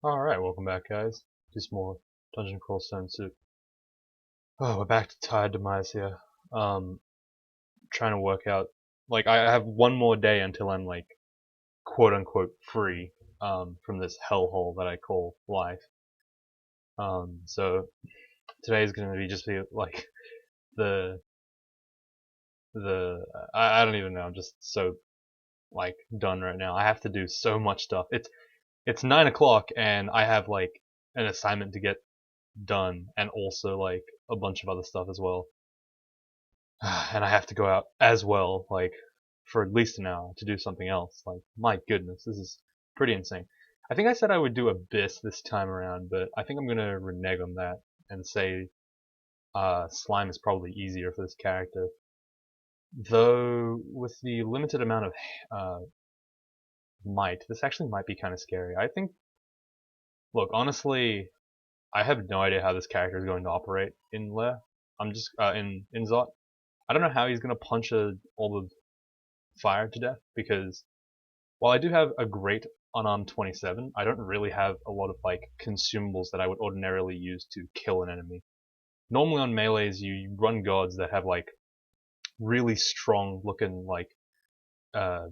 Alright, welcome back guys. Just more Dungeon Crawl Stone Soup. Oh, we're back to tired Demise here. Trying to work out, like, I have one more day until I'm, like, quote unquote free, from this hellhole that I call life. So today's gonna be just be, like, the, I don't even know, I'm just so, like, done right now. I have to do so much stuff. It's 9 o'clock and I have, like, an assignment to get done and also like a bunch of other stuff as well. And I have to go out as well, like for at least an hour to do something else. Like my goodness, this is pretty insane. I think I said I would do Abyss this time around, but I think I'm gonna renege on that and say Slime is probably easier for this character. Though with the limited amount of uh, might, this actually might be kind of scary. I think. Look, honestly, I have no idea how this character is going to operate in Lair. I'm just in Zot. I don't know how he's gonna punch a orb of fire to death because while I do have a great unarmed 27, I don't really have a lot of like consumables that I would ordinarily use to kill an enemy. Normally on melees you run gods that have like really strong looking uh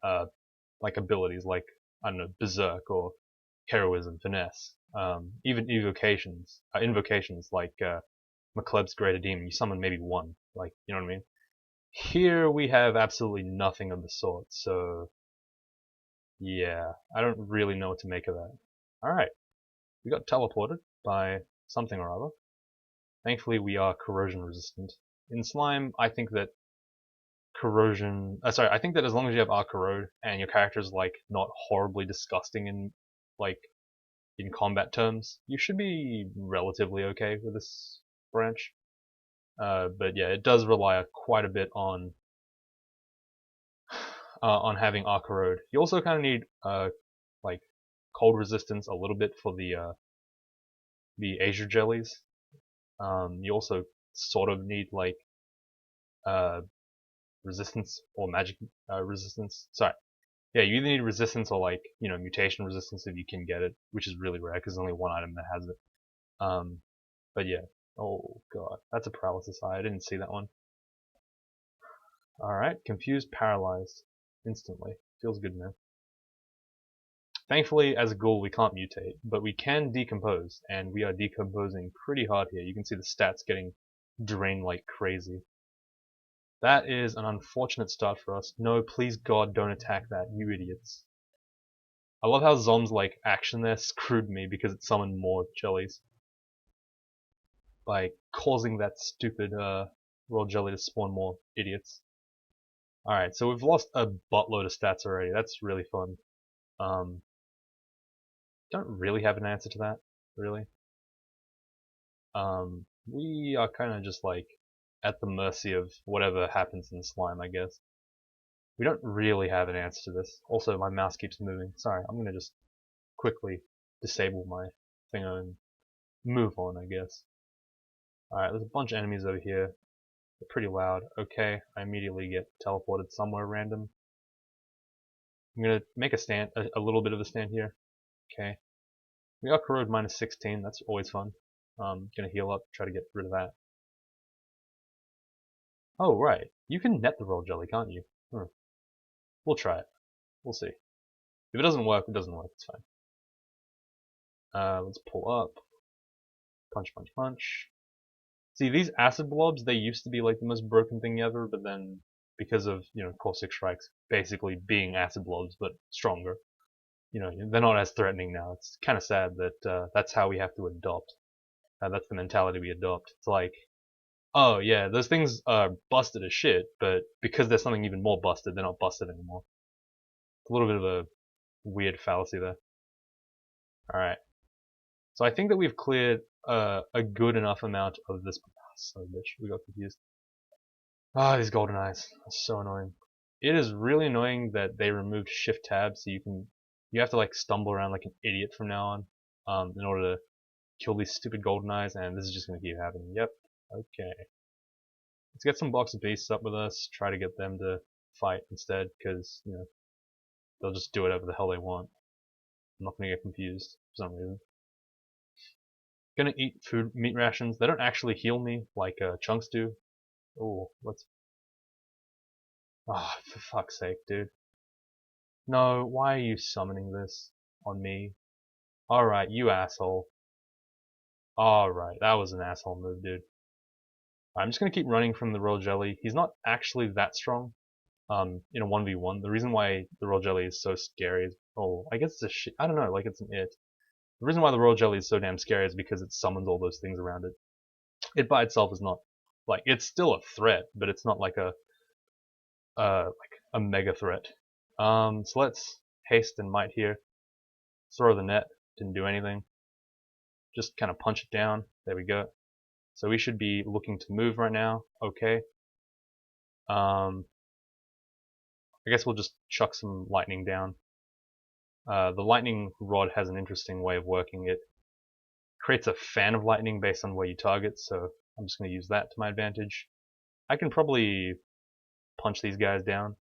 uh like abilities like I don't know berserk or heroism, finesse, even invocations like McCleb's Greater Demon. You summon maybe one, like you know what I mean. Here we have absolutely nothing of the sort, so yeah, I don't really know what to make of that. Alright, we got teleported by something or other. Thankfully we are corrosion resistant. In Slime, I think that I think that as long as you have Arc Corrode and your character is like not horribly disgusting in like in combat terms, you should be relatively okay with this branch. But yeah, it does rely quite a bit on having Arc Corrode. You also kind of need like cold resistance a little bit for the Azure jellies. You also sort of need like uh, resistance or magic resistance. Sorry, yeah, you either need resistance or like mutation resistance if you can get it, which is really rare because there's only one item that has it. But yeah, oh god, that's a paralysis eye. I didn't see that one. All right, confused, paralyzed, instantly. Feels good, man. Thankfully, as a ghoul, we can't mutate, but we can decompose, and we are decomposing pretty hard here. You can see the stats getting drained like crazy. That is an unfortunate start for us. No, please God, don't attack that, you idiots. I love how Zom's like action there screwed me because it summoned more jellies. By causing that stupid raw jelly to spawn more idiots. Alright, so we've lost a buttload of stats already. That's really fun. Um, don't really have an answer to that, really. We are kind of just like at the mercy of whatever happens in Slime, I guess. We don't really have an answer to this. Also, my mouse keeps moving. Sorry, I'm gonna just quickly disable my thing and move on, I guess. Alright, there's a bunch of enemies over here. They're pretty loud. Okay, I immediately get teleported somewhere random. I'm gonna make a stand, a little bit of a stand here. Okay. We got corrode minus 16, that's always fun. Gonna heal up, try to get rid of that. Oh, right. You can net the roll jelly, can't you? We'll try it. We'll see. If it doesn't work, it doesn't work, it's fine. Let's pull up. Punch, punch, punch. See, these acid blobs, they used to be like the most broken thing ever, but then because of, caustic strikes basically being acid blobs, but stronger, they're not as threatening now. It's kind of sad that that's how we have to adopt. That's the mentality we adopt. It's like, oh yeah, those things are busted as shit, but because there's something even more busted, they're not busted anymore. It's a little bit of a weird fallacy there. Alright. So I think that we've cleared a good enough amount of this. Son of a bitch, we got confused. These golden eyes. That's so annoying. It is really annoying that they removed shift tab so you have to like stumble around like an idiot from now on in order to kill these stupid golden eyes, and this is just gonna keep happening. Yep. Okay. Let's get some box of beasts up with us, try to get them to fight instead, because, they'll just do whatever the hell they want. I'm not gonna get confused for some reason. Gonna eat meat rations. They don't actually heal me like chunks do. Oh, let's. Ah, for fuck's sake, dude. No, why are you summoning this on me? Alright, you asshole. Alright, that was an asshole move, dude. I'm just gonna keep running from the Royal Jelly. He's not actually that strong. In a 1v1. The reason why the Royal Jelly is so scary is, oh, I guess it's I don't know, like it's an it. The reason why the Royal Jelly is so damn scary is because it summons all those things around it. It by itself is not, like, it's still a threat, but it's not like a mega threat. So let's haste and might here. Throw the net. Didn't do anything. Just kind of punch it down. There we go. So we should be looking to move right now. Okay. I guess we'll just chuck some lightning down. The lightning rod has an interesting way of working. It creates a fan of lightning based on where you target, so I'm just going to use that to my advantage. I can probably punch these guys down.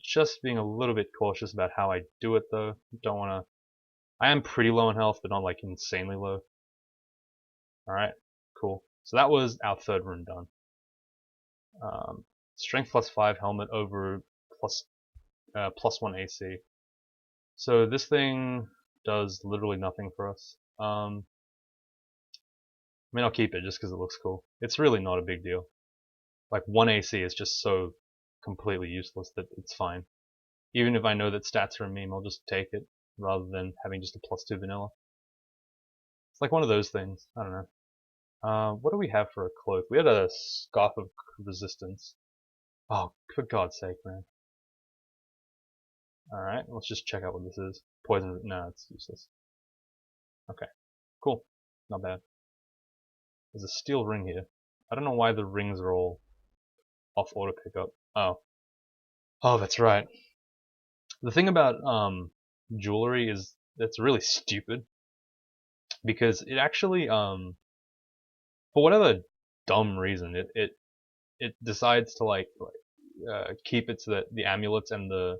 Just being a little bit cautious about how I do it though. Don't want to. I am pretty low in health, but not like insanely low. Alright, cool. So that was our third rune done. Strength +5 helmet over +1 AC. So this thing does literally nothing for us. I mean, I'll keep it just because it looks cool. It's really not a big deal. Like 1 AC is just so completely useless that it's fine. Even if I know that stats are a meme, I'll just take it rather than having just a +2 vanilla. It's like one of those things. I don't know. What do we have for a cloak? We had a scarf of resistance. Oh, for God's sake, man. Alright, let's just check out what this is. Poison. No, it's useless. Okay, cool. Not bad. There's a steel ring here. I don't know why the rings are all off auto pickup. Oh. Oh, that's right. The thing about jewelry is it's really stupid because it actually for whatever dumb reason it decides to keep it so that the amulets and the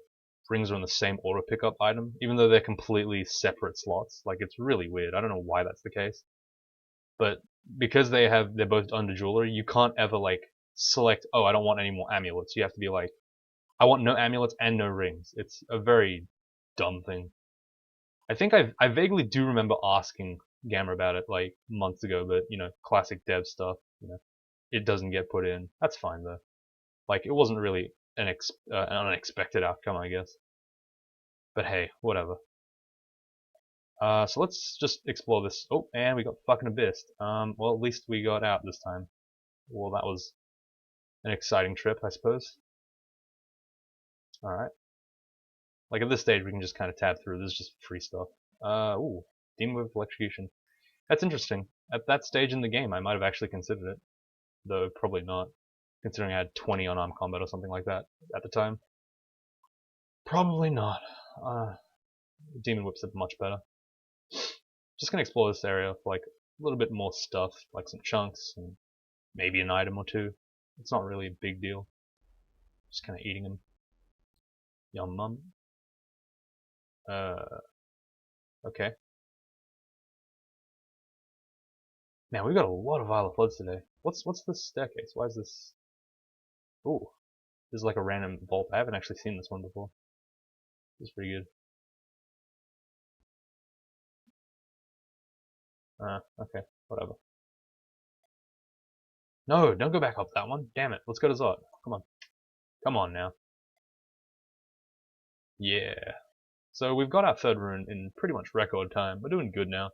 rings are on the same auto pickup item, even though they're completely separate slots. Like, it's really weird. I don't know why that's the case, but because they're both under jewelry, you can't ever like select, oh, I don't want any more amulets. You have to be like, I want no amulets and no rings. It's a very dumb thing. I think I vaguely do remember asking Gamma about it like months ago, but you know, classic dev stuff. You know, it doesn't get put in. That's fine though. Like, it wasn't really an unexpected outcome, I guess. But hey, whatever. So let's just explore this. Oh, and we got fucking abyssed. Well, at least we got out this time. Well, that was an exciting trip, I suppose. Alright. Like, at this stage, we can just kind of tab through. This is just free stuff. Ooh, Demon with Electrocution. That's interesting. At that stage in the game, I might have actually considered it. Though, probably not. Considering I had 20 unarmed combat or something like that at the time. Probably not. Demon Whip's are much better. Just gonna explore this area for like a little bit more stuff, like some chunks and maybe an item or two. It's not really a big deal. Just kind of eating them. Yum mum. Okay. Man, we've got a lot of Violet Floods today. What's this staircase? Why is this? Ooh, this is like a random vault. I haven't actually seen this one before. This is pretty good. Okay, whatever. No, don't go back up that one. Damn it. Let's go to Zod. Come on. Come on now. Yeah. So we've got our third rune in pretty much record time. We're doing good now.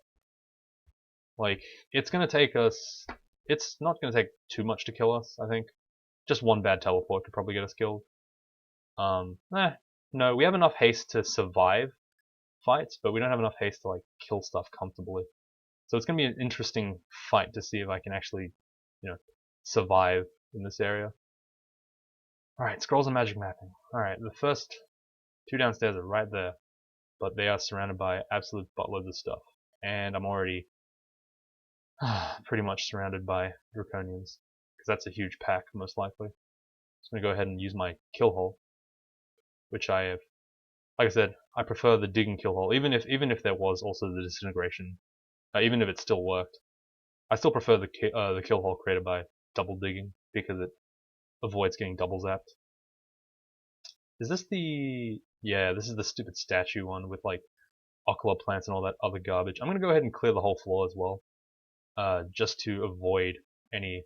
Like, it's gonna take us... It's not gonna take too much to kill us, I think. Just one bad teleport could probably get us killed. No, we have enough haste to survive fights, but we don't have enough haste to, like, kill stuff comfortably. So it's gonna be an interesting fight to see if I can actually, you know, survive in this area. Alright, scrolls and magic mapping. Alright, the first two downstairs are right there, but they are surrounded by absolute buttloads of stuff. And I'm already pretty much surrounded by Draconians, because that's a huge pack, most likely. So I'm going to go ahead and use my kill hole, which I have like I said, I prefer the dig and kill hole, even if there was also the disintegration, even if it still worked. I still prefer the kill hole created by double digging because it avoids getting double zapped. Is this the... Yeah, this is the stupid statue one with like ocular plants and all that other garbage. I'm gonna go ahead and clear the whole floor as well, just to avoid any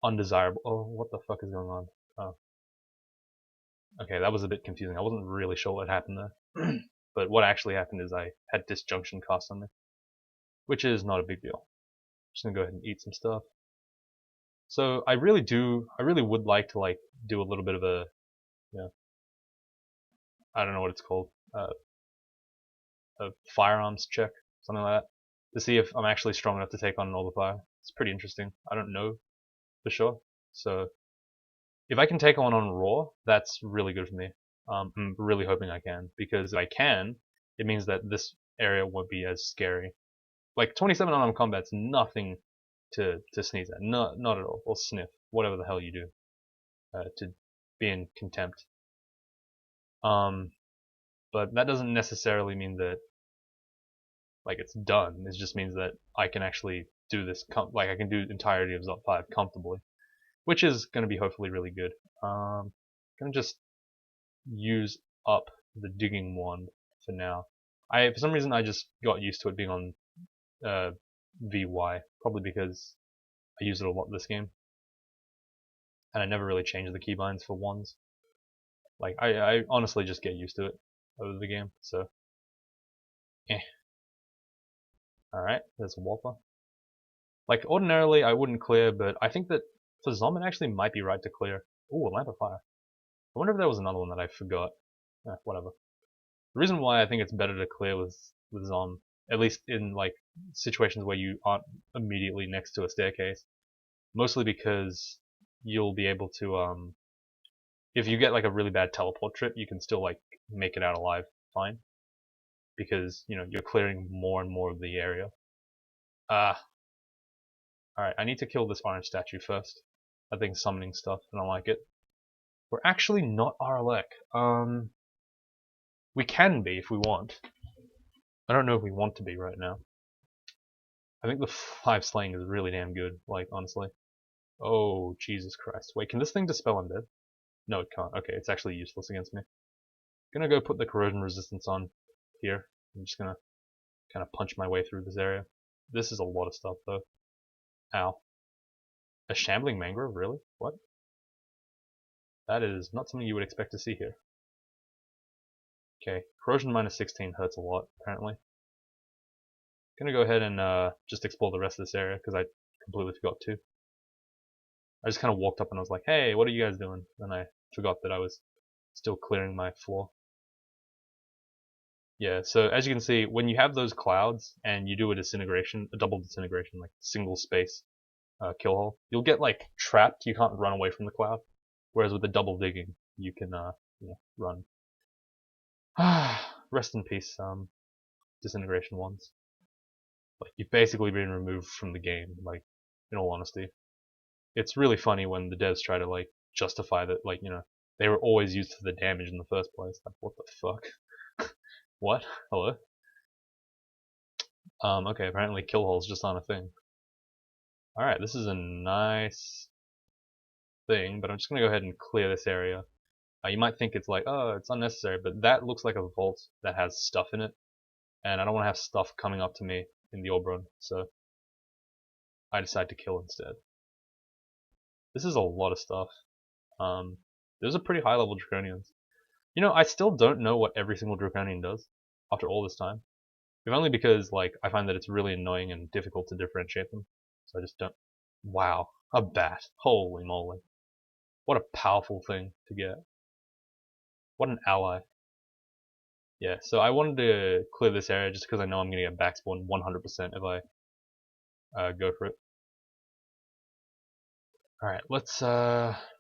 undesirable... Oh, what the fuck is going on? Oh. Okay, that was a bit confusing. I wasn't really sure what happened there. But what actually happened is I had disjunction cast on me, which is not a big deal. Just gonna go ahead and eat some stuff. So I really would like to like do a little bit of a, you know, I don't know what it's called, a firearms check, something like that, to see if I'm actually strong enough to take on an orb of fire. It's pretty interesting. I don't know for sure. So if I can take on raw, that's really good for me. I'm really hoping I can, because if I can, it means that this area won't be as scary. Like 27 unarmed combat's nothing to sneeze at, not at all, or sniff, whatever the hell you do, to be in contempt. But that doesn't necessarily mean that like it's done. It just means that I can actually do this, like I can do entirety of Zop 5 comfortably, which is going to be hopefully really good. Gonna just use up the digging wand for now. For some reason I just got used to it being on VY, probably because I use it a lot this game, and I never really change the keybinds for wands. Like I honestly just get used to it over the game. So, all right, there's a Whopper. Like ordinarily I wouldn't clear, but I think that for Zom it actually might be right to clear. Ooh, a Lamp of Fire. I wonder if there was another one that I forgot. Whatever. The reason why I think it's better to clear with Zom, at least in like situations where you aren't immediately next to a staircase, mostly because you'll be able to if you get like a really bad teleport trip, you can still like make it out alive fine, because you know you're clearing more and more of the area. Alright, I need to kill this orange statue first. I think summoning stuff, and I like it. We're actually not RLEC. We can be if we want. I don't know if we want to be right now. I think the 5 slaying is really damn good, like, honestly. Oh, Jesus Christ. Wait, can this thing dispel undead? No, it can't. Okay, it's actually useless against me. Gonna go put the corrosion resistance on here. I'm just gonna kind of punch my way through this area. This is a lot of stuff, though. Ow. A shambling mangrove? Really? What? That is not something you would expect to see here. Okay, corrosion minus 16 hurts a lot, apparently. Gonna go ahead and just explore the rest of this area, because I completely forgot to. I just kind of walked up and I was like, hey, what are you guys doing? And I forgot that I was still clearing my floor. Yeah, so as you can see, when you have those clouds and you do a disintegration, a double disintegration, like single space kill hole, you'll get like trapped. You can't run away from the cloud. Whereas with the double digging, you can you know, run. Rest in peace, disintegration ones. Like you've basically been removed from the game. Like, in all honesty, it's really funny when the devs try to like justify that, like, you know, they were always used for the damage in the first place. Like, what the fuck? What? Hello? Okay, apparently kill holes just aren't a thing. Alright, this is a nice thing, but I'm just gonna go ahead and clear this area. You might think it's like, oh, it's unnecessary, but that looks like a vault that has stuff in it, and I don't want to have stuff coming up to me in the orb run, so I decide to kill instead. This is a lot of stuff. Those are pretty high level Draconians. You know, I still don't know what every single Draconian does after all this time. If only because, like, I find that it's really annoying and difficult to differentiate them. So I just don't. Wow, a bat. Holy moly. What a powerful thing to get. What an ally. Yeah, so I wanted to clear this area just because I know I'm going to get backspawn 100% if I go for it. Alright, let's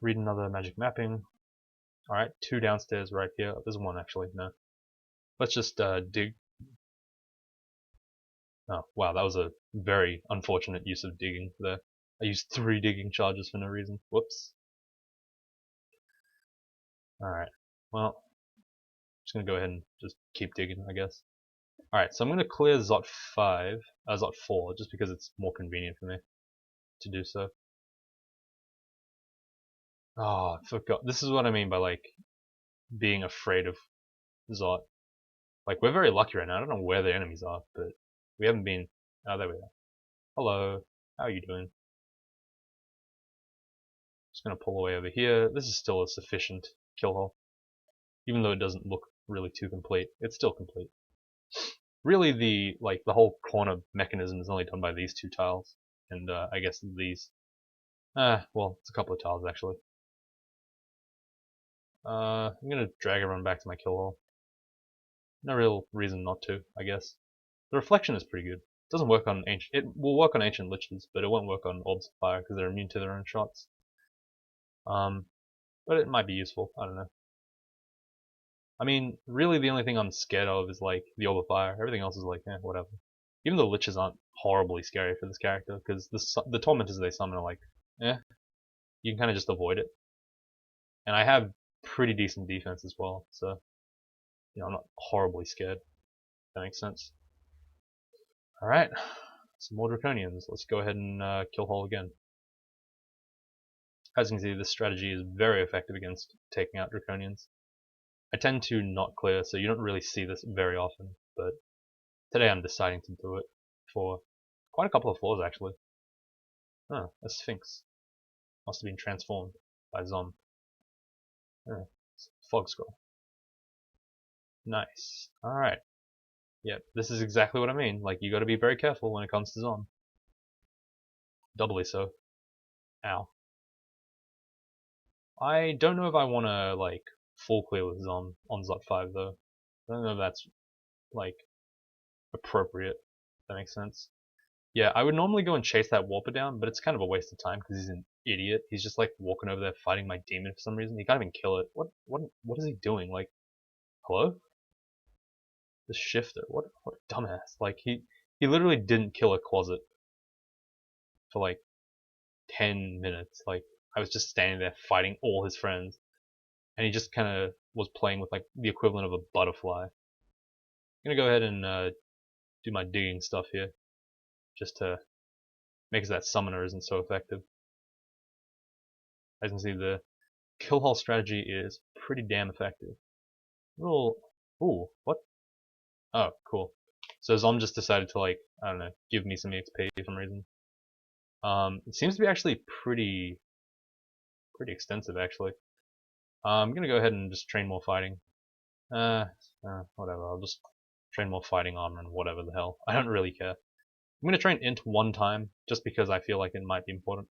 read another magic mapping. Alright, 2 downstairs right here. There's 1 actually, no. Let's just dig. Oh, wow, that was a very unfortunate use of digging there. I used 3 digging charges for no reason. Whoops. Alright, well, Just gonna go ahead and just keep digging, I guess. Alright, so I'm gonna clear Zot 4, just because it's more convenient for me to do so. Oh, I forgot. This is what I mean by, like, being afraid of Zot. Like, we're very lucky right now. I don't know where the enemies are, but we haven't been... Oh, there we are. Hello. How are you doing? Just gonna pull away over here. This is still a sufficient kill hole. Even though it doesn't look really too complete, it's still complete. Really, the whole corner mechanism is only done by these two tiles, and I guess these. Well, it's a couple of tiles actually. I'm gonna drag everyone back to my kill hole. No real reason not to, I guess. The reflection is pretty good. It doesn't work on ancient. It will work on ancient liches, but it won't work on orbs of fire because they're immune to their own shots. But it might be useful. I don't know. I mean, really, the only thing I'm scared of is like the orb of fire. Everything else is like, whatever. Even the liches aren't horribly scary for this character because the tormentors they summon are like, you can kind of just avoid it. And I have pretty decent defense as well, so I'm not horribly scared. If that makes sense. All right, some more draconians. Let's go ahead and kill hole again. As you can see, this strategy is very effective against taking out draconians. I tend to not clear, so you don't really see this very often, but today I'm deciding to do it for quite a couple of floors actually. Oh, a sphinx. Must have been transformed by Zom. Oh, fog scroll. Nice. Alright. Yep, this is exactly what I mean. Like, you gotta be very careful when it comes to Zom. Doubly so. Ow. I don't know if I wanna, like, full clear with Zom on Zot 5 though. I don't know if that's, like, appropriate. If that makes sense. Yeah, I would normally go and chase that Warper down, but it's kind of a waste of time because he's an idiot. He's just like walking over there fighting my demon for some reason. He can't even kill it. What is he doing? Like, hello? The shifter. What a dumbass. Like he literally didn't kill a closet for like 10 minutes. Like I was just standing there fighting all his friends, and he just kind of was playing with like the equivalent of a butterfly. I'm gonna go ahead and do my digging stuff here, just to make it so that summoner isn't so effective. As you can see, the kill hole strategy is pretty damn effective. Little, ooh, what? Oh, cool. So Zom just decided to like, I don't know, give me some XP for some reason. It seems to be actually pretty extensive actually. I'm gonna go ahead and just train more fighting. Whatever. I'll just train more fighting armor and whatever the hell. I don't really care. I'm gonna train int one time just because I feel like it might be important.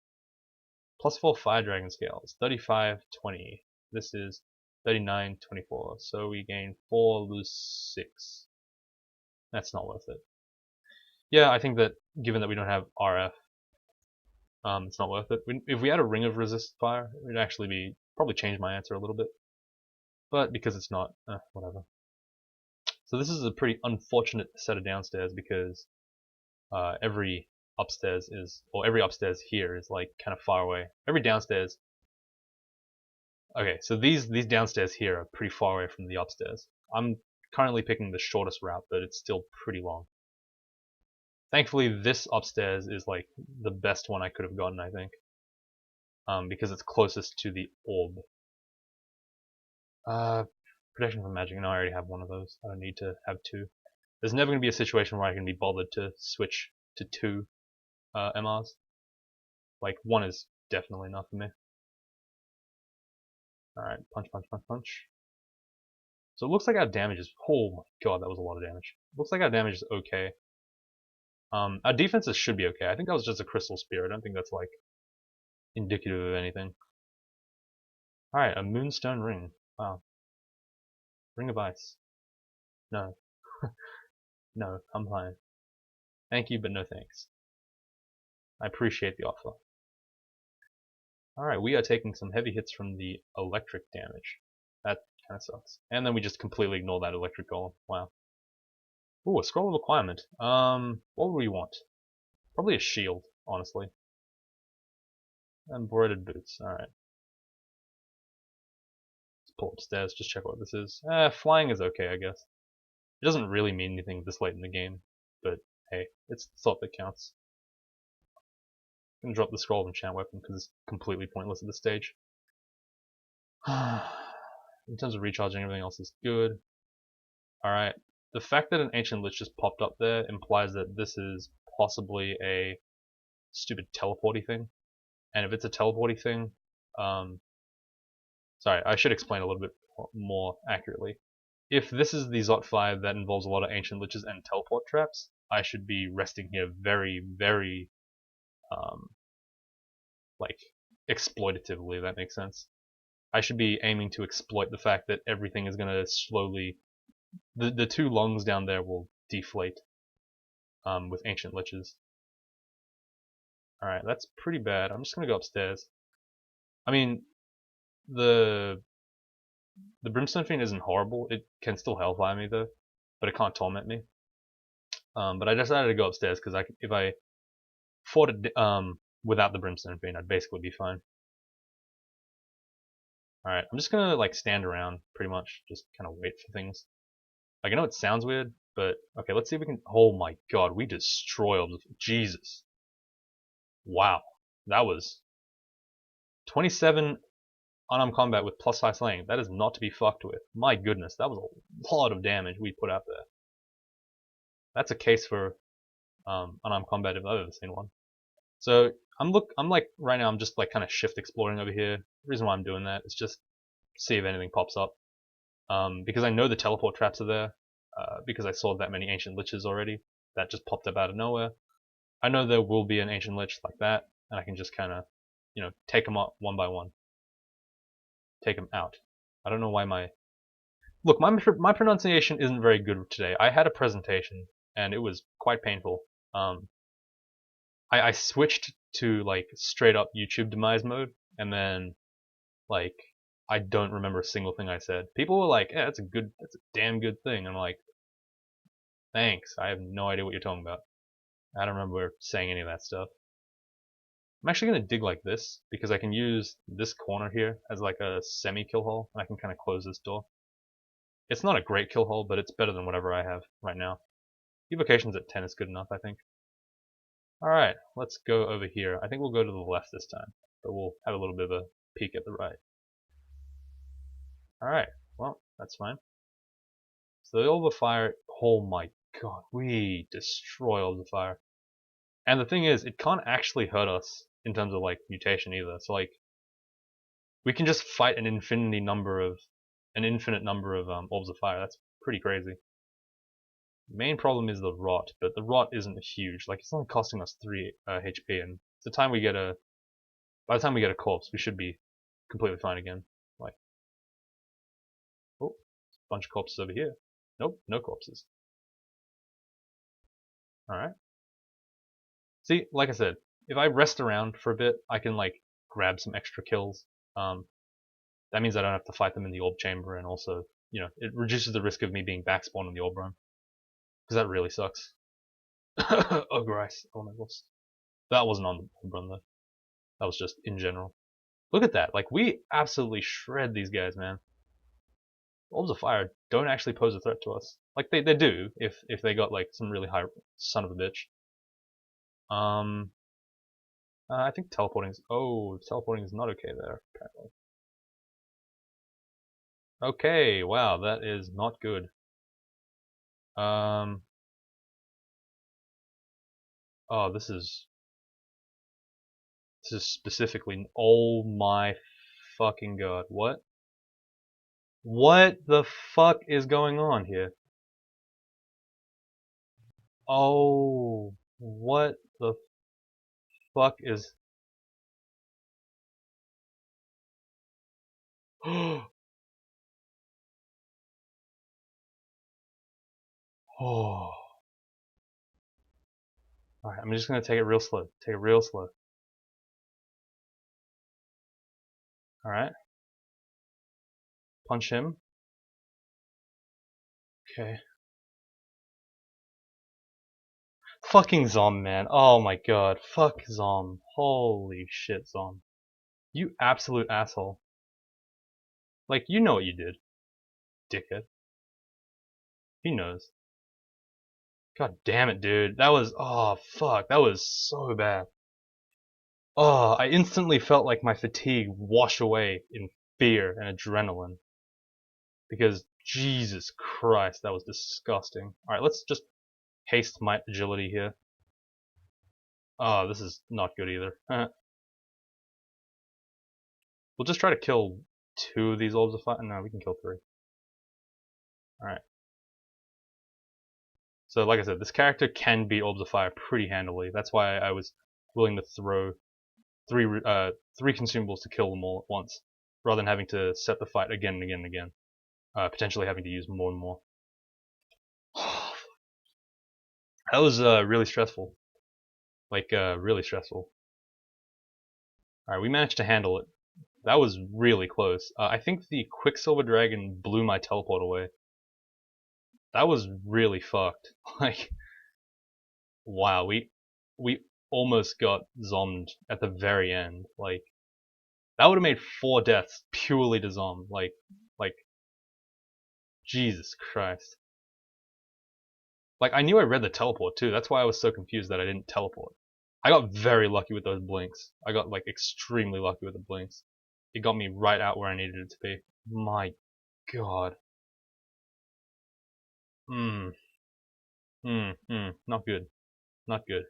+4 fire dragon scales, 35, 20. This is 39, 24. So we gain 4, lose 6. That's not worth it. Yeah, I think that given that we don't have RF, it's not worth it. If we had a ring of resist fire, it would actually be probably change my answer a little bit. But because it's not, whatever. So this is a pretty unfortunate set of downstairs because every upstairs here is like kind of far away. Every downstairs. Okay, so these downstairs here are pretty far away from the upstairs. I'm currently picking the shortest route, but it's still pretty long. Thankfully, this upstairs is like the best one I could have gotten, I think, because it's closest to the orb. Protection from magic. No, I already have one of those. I don't need to have two. There's never going to be a situation where I can be bothered to switch to two MRs. Like, one is definitely enough for me. Alright, punch, punch, punch, punch. So it looks like our damage is... Oh my god, that was a lot of damage. Looks like our damage is okay. Our defenses should be okay. I think that was just a crystal spear. I don't think that's, like, indicative of anything. Alright, a moonstone ring. Wow. Ring of ice. No. No, I'm fine. Thank you, but no thanks. I appreciate the offer. Alright, we are taking some heavy hits from the electric damage. That kind of sucks. And then we just completely ignore that electric golem. Wow. Ooh, a scroll of acquirement. What would we want? Probably a shield, honestly. Embroidered boots, alright. Let's pull upstairs, just check what this is. Flying is okay, I guess. It doesn't really mean anything this late in the game, but hey, it's the thought that counts. I'm gonna drop the scroll of enchant weapon because it's completely pointless at this stage. In terms of recharging, everything else is good. Alright, the fact that an Ancient Lich just popped up there implies that this is possibly a stupid teleporty thing. And if it's a teleporty thing, sorry, I should explain a little bit more accurately. If this is the Zot 5 that involves a lot of Ancient Liches and teleport traps, I should be resting here very, very, like, exploitatively, if that makes sense. I should be aiming to exploit the fact that everything is going to slowly... The two lungs down there will deflate with Ancient Liches. Alright, that's pretty bad. I'm just going to go upstairs. I mean, the Brimstone Fiend isn't horrible. It can still Hellfire me though, but it can't torment me. But I decided to go upstairs because if I fought it without the Brimstone Fiend, I'd basically be fine. Alright, I'm just gonna like stand around pretty much, just kind of wait for things. Like I know it sounds weird, but okay, let's see if we can. Oh my god, we destroyed. Jesus. Wow, that was 27 unarmed combat with +5 slaying. That is not to be fucked with. My goodness, that was a lot of damage we put out there. That's a case for unarmed combat if I've ever seen one. So I'm like right now I'm just like kind of shift exploring over here. The reason why I'm doing that is just see if anything pops up. Because I know the teleport traps are there. Because I saw that many Ancient Liches already that just popped up out of nowhere. I know there will be an Ancient Lich like that, and I can just kind of, you know, take them up one by one. Take them out. I don't know why look, my pronunciation isn't very good today. I had a presentation and it was quite painful. I switched to like straight up YouTube Demise mode, and then like I don't remember a single thing I said. People were like, "Yeah, that's a damn good thing." I'm like, "Thanks. I have no idea what you're talking about. I don't remember saying any of that stuff." I'm actually gonna dig like this because I can use this corner here as like a semi kill hole, and I can kind of close this door. It's not a great kill hole, but it's better than whatever I have right now. Evocations at 10 is good enough, I think. Alright, let's go over here. I think we'll go to the left this time, but we'll have a little bit of a peek at the right. Alright, well, that's fine. So the Orb of Fire, oh my god, we destroy Orb of Fire. And the thing is, it can't actually hurt us in terms of like mutation either. So like, we can just fight an infinite number of Orbs of Fire. That's pretty crazy. Main problem is the rot, but the rot isn't huge. Like it's only costing us 3 HP, and by the time we get a corpse, we should be completely fine again. Like, oh, bunch of corpses over here. Nope, no corpses. All right. See, like I said, if I rest around for a bit, I can like grab some extra kills. That means I don't have to fight them in the orb chamber, and also, you know, it reduces the risk of me being backspawned in the orb run, because that really sucks. Oh, Grice. Oh my gosh. That wasn't on the orb run though. That was just in general. Look at that. Like, we absolutely shred these guys, man. Orbs of Fire don't actually pose a threat to us. Like, they do, if they got, like, some really high son of a bitch. I think teleporting is... Oh, teleporting is not okay there, apparently. Okay, wow, that is not good. Oh, this is specifically... Oh my fucking god, what? What the fuck is going on here? Oh, what the fuck is... Oh. Alright, I'm just gonna take it real slow. Take it real slow. Alright. Punch him. Okay. Fucking Zom, man. Oh my god. Fuck Zom. Holy shit, Zom. You absolute asshole. Like, you know what you did, dickhead. He knows. God damn it, dude. That was, oh fuck, that was so bad. Oh, I instantly felt like my fatigue wash away in fear and adrenaline. Because, Jesus Christ, that was disgusting. Alright, let's just haste my agility here. Oh, this is not good either. We'll just try to kill 2 of these orbs of fire. No, we can kill 3. Alright. So, like I said, this character can beat orbs of fire pretty handily. That's why I was willing to throw 3 consumables to kill them all at once, rather than having to set the fight again and again and again. Potentially having to use more and more. That was really stressful. Like, really stressful. Alright, we managed to handle it. That was really close. I think the Quicksilver Dragon blew my teleport away. That was really fucked. Like, wow, we almost got zommed at the very end. Like, that would have made 4 deaths purely to zom. Like, Jesus Christ. Like, I knew I read the teleport too. That's why I was so confused that I didn't teleport. I got very lucky with those blinks. I got, like, extremely lucky with the blinks. It got me right out where I needed it to be. My God. Not good. Not good.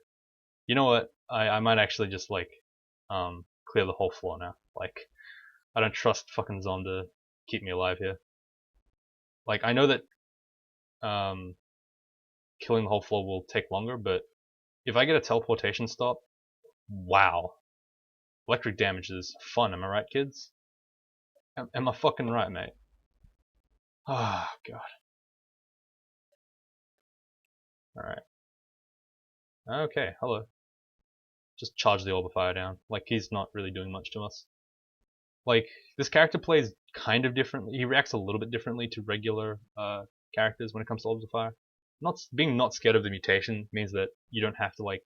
You know what? I might actually just, like, clear the whole floor now. Like, I don't trust fucking Zom to keep me alive here. Like, I know that, killing the whole floor will take longer, but if I get a teleportation stop, wow. Electric damage is fun, am I right, kids? Am I fucking right, mate? Ah, oh, God. Alright. Okay, hello. Just charge the Orb of Fire down. Like, he's not really doing much to us. Like, this character plays kind of differently. He reacts a little bit differently to regular characters when it comes to Orbs of Fire. Being not scared of the mutation means that you don't have to, like,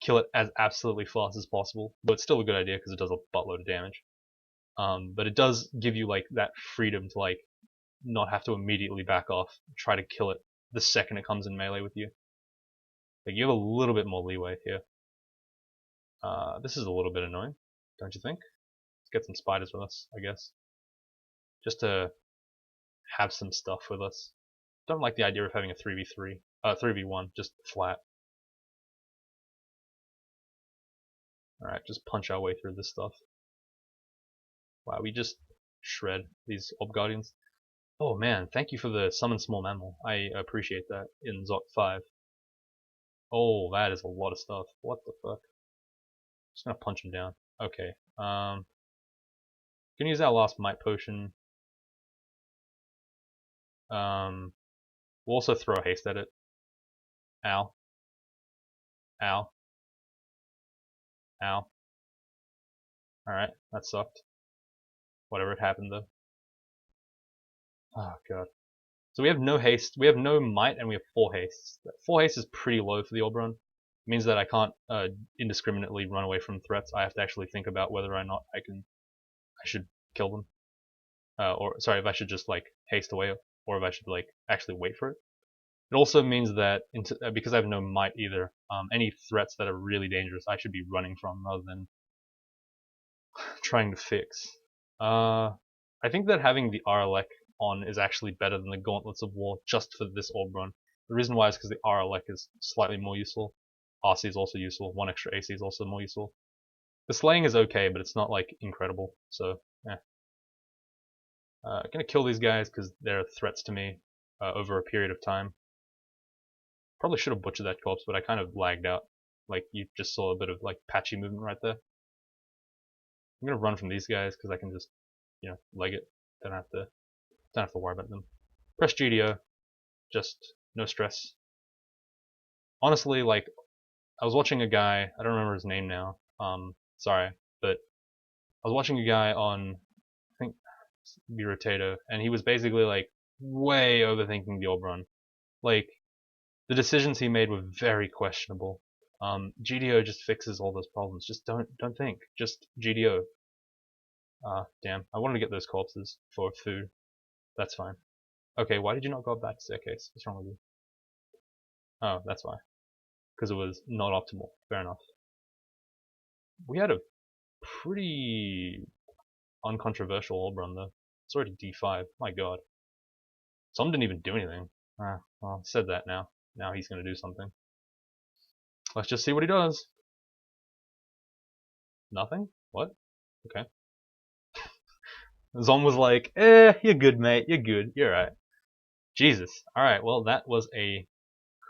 kill it as absolutely fast as possible. But it's still a good idea because it does a buttload of damage. But it does give you, like, that freedom to, like, not have to immediately back off, try to kill it the second it comes in melee with you. Like, you have a little bit more leeway here. This is a little bit annoying, don't you think? Let's get some spiders with us, I guess. Just to have some stuff with us. Don't like the idea of having a 3v3, 3v1, just flat. Alright, just punch our way through this stuff. Wow, we just shred these Orb Guardians. Oh man, thank you for the summon small mammal. I appreciate that in GhCK 5. Oh, that is a lot of stuff. What the fuck? Just gonna punch him down. Okay. Gonna use our last might potion. We'll also throw a haste at it. Ow. Ow. Ow. Alright, that sucked. Whatever had happened though. Oh god. So we have no haste, we have no might, and we have 4 hastes. 4 haste is pretty low for the Orb run. It means that I can't indiscriminately run away from threats. I have to actually think about whether or not I should kill them. Or sorry, if I should just like haste away, or if I should like actually wait for it. It also means that because I have no might either, any threats that are really dangerous I should be running from rather than trying to fix. I think that having the RLEC on is actually better than the Gauntlets of War just for this Orb run. The reason why is because the RLEC is slightly more useful. RC is also useful. 1 extra AC is also more useful. The slaying is okay, but it's not like incredible. So yeah. Gonna kill these guys because they're threats to me over a period of time. Probably should have butchered that corpse, but I kind of lagged out. Like, you just saw a bit of, like, patchy movement right there. I'm gonna run from these guys, because I can just, you know, leg it. Don't have to worry about them. Press GDO. Just, no stress. Honestly, like, I was watching a guy, I don't remember his name now, sorry, but I was watching a guy on, I think, Rotato, and he was basically, like, way overthinking the Orb run. Like, the decisions he made were very questionable. GDO just fixes all those problems. Just don't think. Just GDO. Ah, damn. I wanted to get those corpses for food. That's fine. Okay, why did you not go up that staircase? What's wrong with you? Oh, that's why. Because it was not optimal. Fair enough. We had a pretty uncontroversial orb run though. It's already D5. My god. Some didn't even do anything. Ah, well, said that now. Now he's gonna do something. Let's just see what he does. Nothing? What? Okay. Zom was like, you're good, mate. You're good. You're right. Jesus. Alright, well, that was a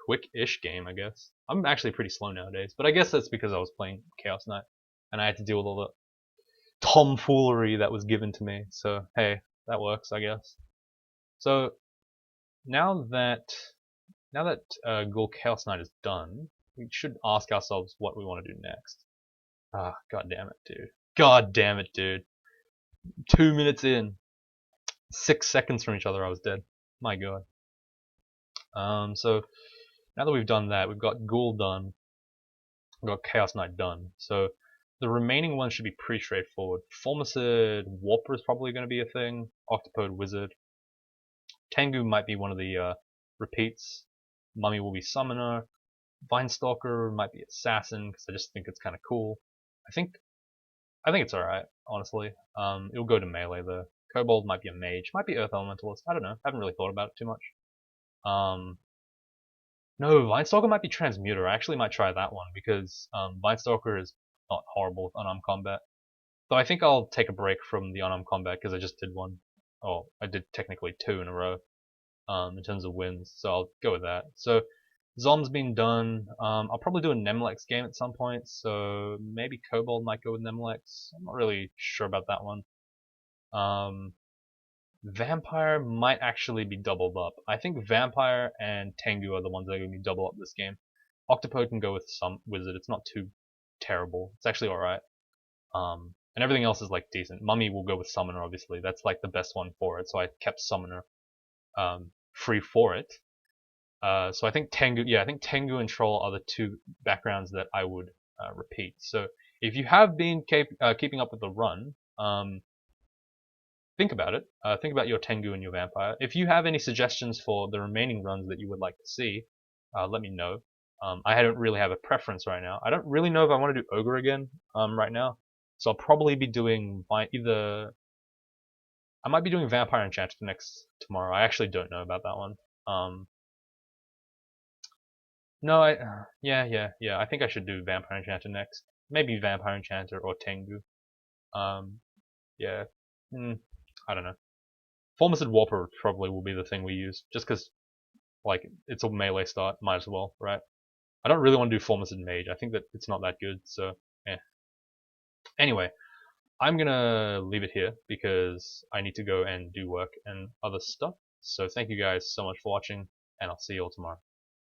quick-ish game, I guess. I'm actually pretty slow nowadays, but I guess that's because I was playing Chaos Knight, and I had to deal with all the tomfoolery that was given to me. So, hey, that works, I guess. So, now that Chaos Knight is done, we should ask ourselves what we want to do next. Ah, god damn it, dude. God damn it, dude. 2 minutes in. 6 seconds from each other, I was dead. My god. So now that we've done that, we've got Ghoul done, we've got Chaos Knight done. So the remaining ones should be pretty straightforward. Formicid Warper is probably going to be a thing. Octopode Wizard. Tengu might be one of the repeats. Mummy will be Summoner. Vinestalker might be Assassin because I just think it's kind of cool. I think it's alright, honestly. It'll go to melee though. Kobold might be a mage, might be Earth Elementalist. I don't know. I haven't really thought about it too much. No, Vinestalker might be Transmuter. I actually might try that one because Vinestalker is not horrible with unarmed combat. Though I think I'll take a break from the unarmed combat because I just did one. Oh, I did technically 2 in a row in terms of wins, so I'll go with that. So Zom's been done. I'll probably do a Nemlex game at some point, so maybe Kobold might go with Nemlex. I'm not really sure about that one. Vampire might actually be doubled up. I think Vampire and Tengu are the ones that are going to be double up this game. Octopode can go with some Wizard. It's not too terrible. It's actually alright. And everything else is like decent. Mummy will go with Summoner, obviously. That's like the best one for it. So I kept Summoner free for it. So I think Tengu, I think Tengu and Troll are the 2 backgrounds that I would repeat. So if you have been keeping up with the run, think about it. Think about your Tengu and your Vampire. If you have any suggestions for the remaining runs that you would like to see, let me know. I don't really have a preference right now. I don't really know if I want to do Ogre again right now. So I'll probably be doing either... I might be doing Vampire Enchanter next tomorrow. I actually don't know about that one. No, yeah. I think I should do Vampire Enchanter next. Maybe Vampire Enchanter or Tengu. Yeah. I don't know. Formicid Warper probably will be the thing we use, just because, like, it's a melee start, might as well, right? I don't really want to do Formicid Mage. I think that it's not that good, so, Anyway, I'm gonna leave it here because I need to go and do work and other stuff. So thank you guys so much for watching, and I'll see you all tomorrow.